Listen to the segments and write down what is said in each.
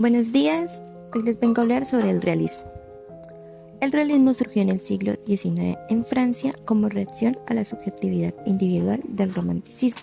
Buenos días, hoy les vengo a hablar sobre el realismo. El realismo surgió en el siglo XIX en Francia como reacción a la subjetividad individual del romanticismo.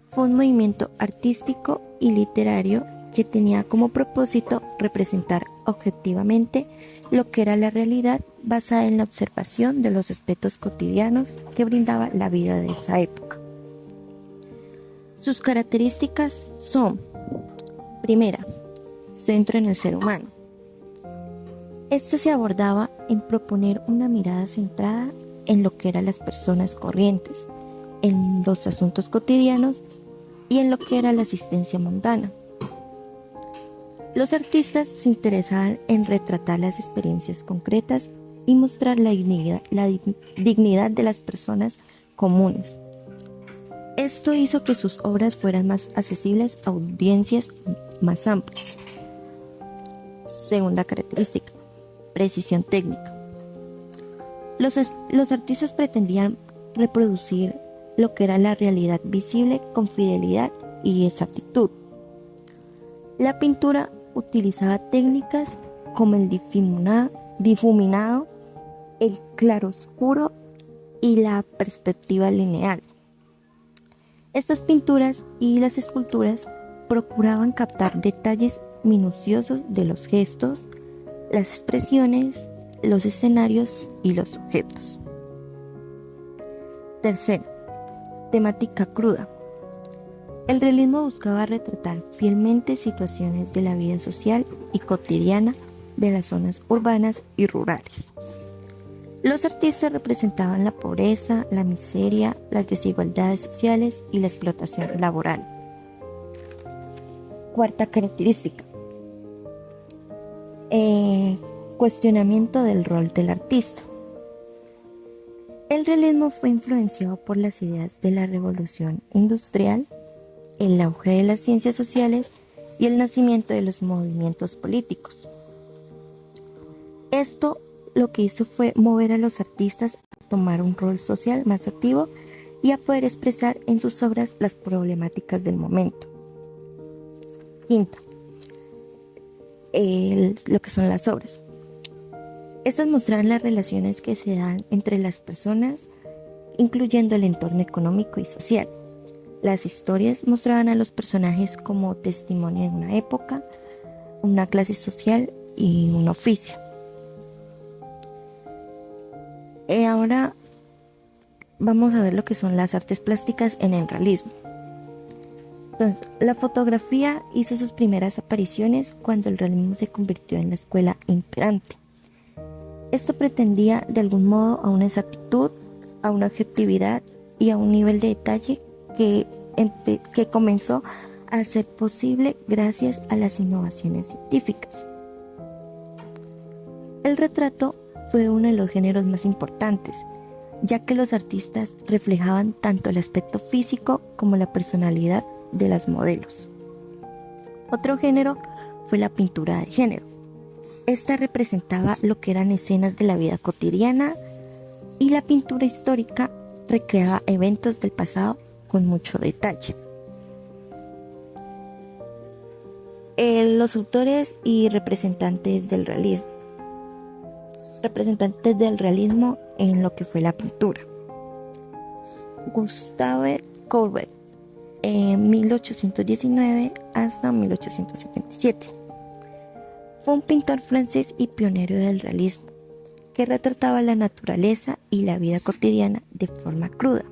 Fue un movimiento artístico y literario que tenía como propósito representar objetivamente lo que era la realidad basada en la observación de los aspectos cotidianos que brindaba la vida de esa época. Sus características son: primera, centro en el ser humano. Este se abordaba en proponer una mirada centrada en lo que eran las personas corrientes, en los asuntos cotidianos y en lo que era la existencia mundana. Los artistas se interesaban en retratar las experiencias concretas y mostrar la dignidad de las personas comunes. Esto hizo que sus obras fueran más accesibles a audiencias más amplias. Segunda característica: precisión técnica. Los artistas pretendían reproducir lo que era la realidad visible con fidelidad y exactitud. La pintura utilizaba técnicas como el difuminado, el claroscuro y la perspectiva lineal. Estas pinturas y las esculturas procuraban captar detalles minuciosos de los gestos, las expresiones, los escenarios y los objetos. Tercero, temática cruda. El realismo buscaba retratar fielmente situaciones de la vida social y cotidiana de las zonas urbanas y rurales. Los artistas representaban la pobreza, la miseria, las desigualdades sociales y la explotación laboral. Cuarta característica: cuestionamiento del rol del artista. El realismo fue influenciado por las ideas de la revolución industrial, el auge de las ciencias sociales y el nacimiento de los movimientos políticos. Esto lo que hizo fue mover a los artistas a tomar un rol social más activo y a poder expresar en sus obras las problemáticas del momento. Quinta, lo que son las obras. Estas mostraban las relaciones que se dan entre las personas, incluyendo el entorno económico y social. Las historias mostraban a los personajes como testimonio de una época, una clase social y un oficio. Ahora vamos a ver lo que son las artes plásticas en el realismo. Entonces, la fotografía hizo sus primeras apariciones cuando el realismo se convirtió en la escuela imperante. Esto pretendía de algún modo a una exactitud, a una objetividad y a un nivel de detalle que comenzó a ser posible gracias a las innovaciones científicas. El retrato fue uno de los géneros más importantes, ya que los artistas reflejaban tanto el aspecto físico como la personalidad de las modelos. Otro género fue la pintura de género. Esta representaba lo que eran escenas de la vida cotidiana, y la pintura histórica recreaba eventos del pasado con mucho detalle. Los autores y representantes del realismo. Representantes del realismo en lo que fue la pintura: Gustave Courbet, 1819 hasta 1877. Fue un pintor francés y pionero del realismo, que retrataba la naturaleza y la vida cotidiana de forma cruda.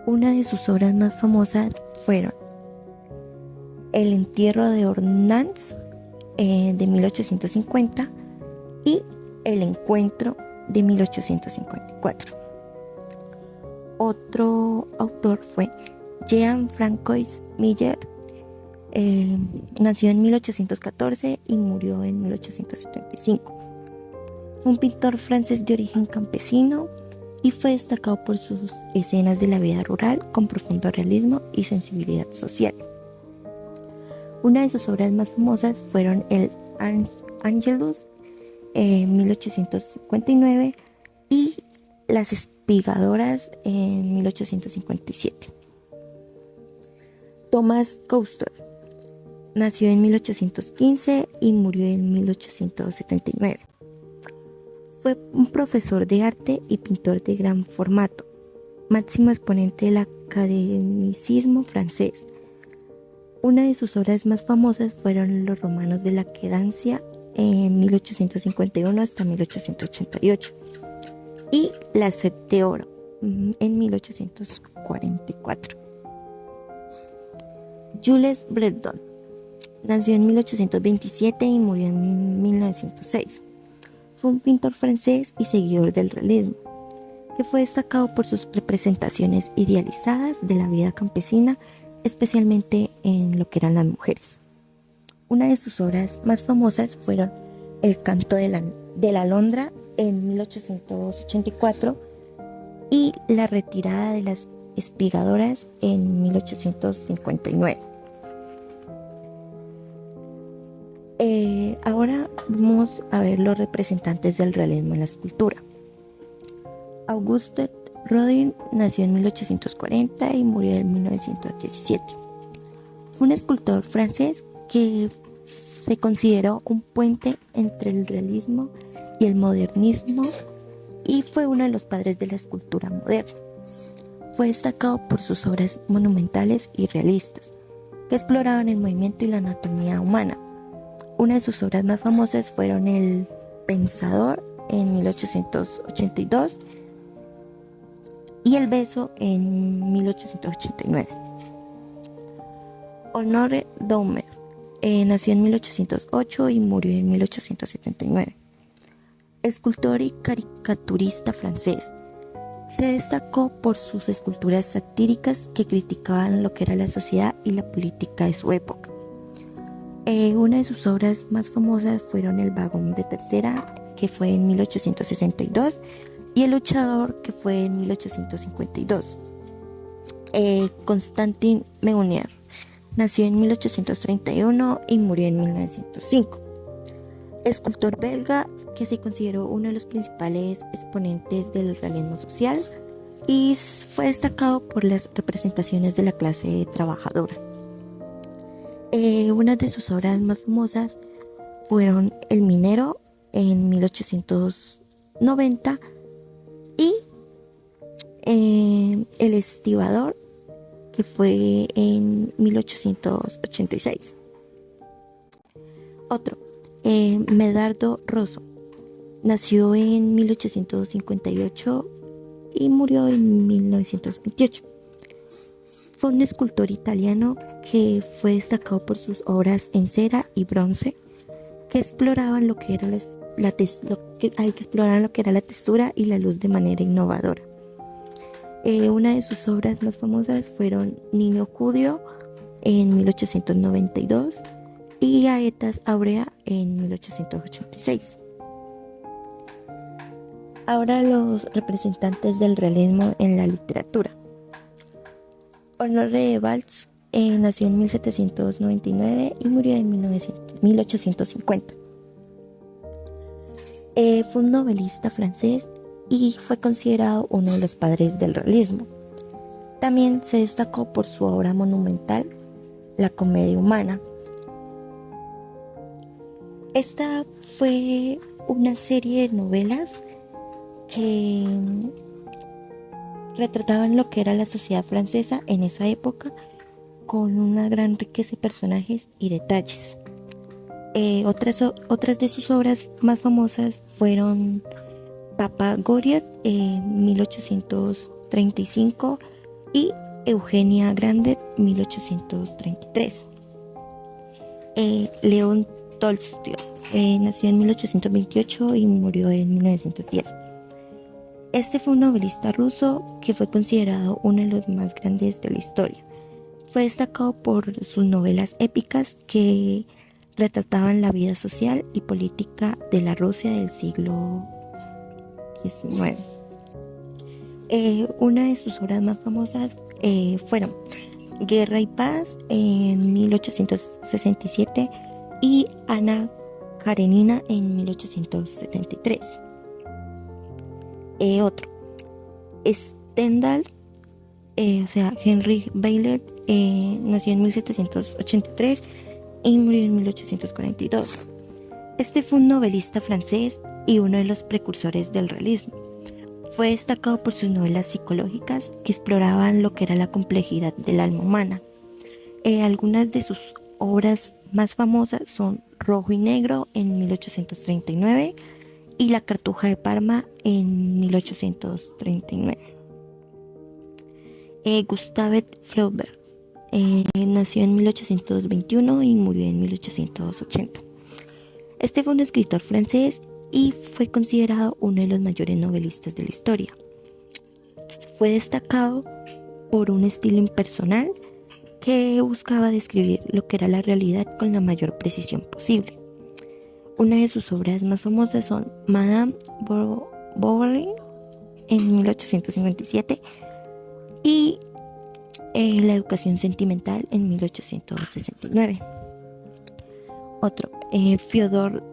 Una de sus obras más famosas fueron El entierro de Ornans, de 1850, y El encuentro, de 1854. Otro autor fue Jean-François Millet, nació en 1814 y murió en 1875. Fue un pintor francés de origen campesino y fue destacado por sus escenas de la vida rural con profundo realismo y sensibilidad social. Una de sus obras más famosas fueron el Angelus, 1859, y Las espigadoras, en 1857. Thomas Cousteau, Nació en 1815 y murió en 1879. Fue un profesor de arte y pintor de gran formato, máximo exponente del academicismo francés. Una de sus obras más famosas fueron Los romanos de la Quedancia en 1851 hasta 1888 y La sed de oro en 1844. Jules Breton nació en 1827 y murió en 1906. Fue un pintor francés y seguidor del realismo, que fue destacado por sus representaciones idealizadas de la vida campesina, especialmente en lo que eran las mujeres. Una de sus obras más famosas fueron El canto de la alondra en 1884 y La retirada de las espigadoras en 1859. Ahora vamos a ver los representantes del realismo en la escultura. Auguste Rodin nació en 1840 y murió en 1917. Fue un escultor francés que se consideró un puente entre el realismo y el modernismo y fue uno de los padres de la escultura moderna. Fue destacado por sus obras monumentales y realistas, que exploraban el movimiento y la anatomía humana. Una de sus obras más famosas fueron El Pensador en 1882 y El beso en 1889. Honore Daumer nació en 1808 y murió en 1879. Escultor y caricaturista francés. Se destacó por sus esculturas satíricas que criticaban lo que era la sociedad y la política de su época. Una de sus obras más famosas fueron El vagón de tercera, que fue en 1862, y El luchador, que fue en 1852. Constantin Meunier nació en 1831 y murió en 1905. Escultor belga que se consideró uno de los principales exponentes del realismo social y fue destacado por las representaciones de la clase trabajadora. Una de sus obras más famosas fueron El minero en 1890 y El estibador, que fue en 1886. Otro, Medardo Rosso, nació en 1858 y murió en 1928. Fue un escultor italiano que fue destacado por sus obras en cera y bronce, que exploraban lo que era la textura y la luz de manera innovadora. Una de sus obras más famosas fueron Niño Judío en 1892 y Aetas Aurea en 1886. Ahora los representantes del realismo en la literatura. Honoré de Balzac nació en 1799 y murió en 1850. Fue un novelista francés y fue considerado uno de los padres del realismo. También se destacó por su obra monumental, La comedia humana. Esta fue una serie de novelas que retrataban lo que era la sociedad francesa en esa época con una gran riqueza de personajes y detalles. Otras de sus obras más famosas fueron Papa Goriot en 1835 y Eugenia Grande 1833. León Tolstoy nació en 1828 y murió en 1910. Este fue un novelista ruso que fue considerado uno de los más grandes de la historia. Fue destacado por sus novelas épicas que retrataban la vida social y política de la Rusia del siglo XIX. Una de sus obras más famosas fueron Guerra y Paz en 1867 y Ana Karenina en 1873. Otro, Stendhal, Henry Baylett, nació en 1783 y murió en 1842. Este fue un novelista francés y uno de los precursores del realismo. Fue destacado por sus novelas psicológicas que exploraban lo que era la complejidad del alma humana. Algunas de sus obras más famosas son Rojo y Negro en 1839 y La Cartuja de Parma en 1839. Gustave Flaubert nació en 1821 y murió en 1880. Este fue un escritor francés y fue considerado uno de los mayores novelistas de la historia. Fue destacado por un estilo impersonal que buscaba describir lo que era la realidad con la mayor precisión posible. Una de sus obras más famosas son Madame Bovary en 1857 y La educación sentimental en 1869. Otro, Fyodor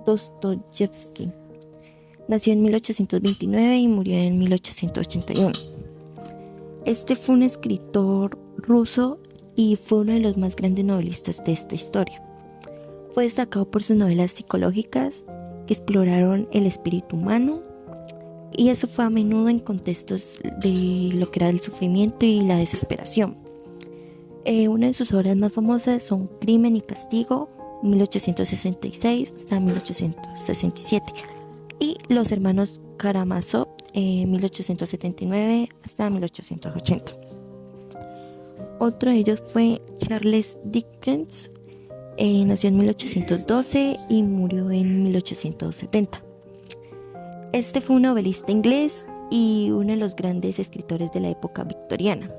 Dostoyevsky. Nació en 1829 y murió en 1881. Este fue un escritor ruso y fue uno de los más grandes novelistas de esta historia. Fue destacado por sus novelas psicológicas que exploraron el espíritu humano, y eso fue a menudo en contextos de lo que era el sufrimiento y la desesperación. Una de sus obras más famosas son Crimen y Castigo, 1866 hasta 1867, y Los hermanos Karamazov, 1879 hasta 1880. Otro de ellos fue Charles Dickens. Nació en 1812 y murió en 1870. Este fue un novelista inglés y uno de los grandes escritores de la época victoriana.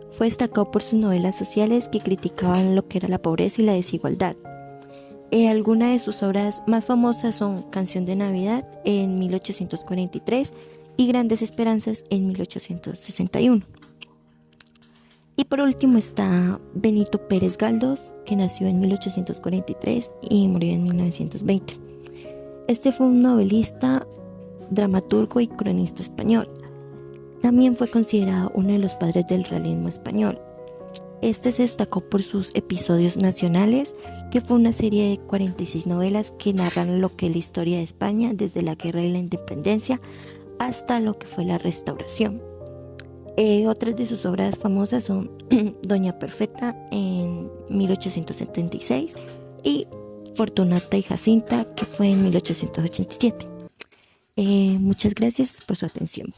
Fue destacado por sus novelas sociales que criticaban lo que era la pobreza y la desigualdad. Algunas de sus obras más famosas son Canción de Navidad en 1843 y Grandes Esperanzas en 1861. Y por último está Benito Pérez Galdós, que nació en 1843 y murió en 1920. Este fue un novelista, dramaturgo y cronista español. También fue considerado uno de los padres del realismo español. Este se destacó por sus episodios nacionales, que fue una serie de 46 novelas que narran lo que es la historia de España desde la Guerra y la Independencia hasta lo que fue la Restauración. Otras de sus obras famosas son Doña Perfecta en 1876 y Fortunata y Jacinta, que fue en 1887. Muchas gracias por su atención.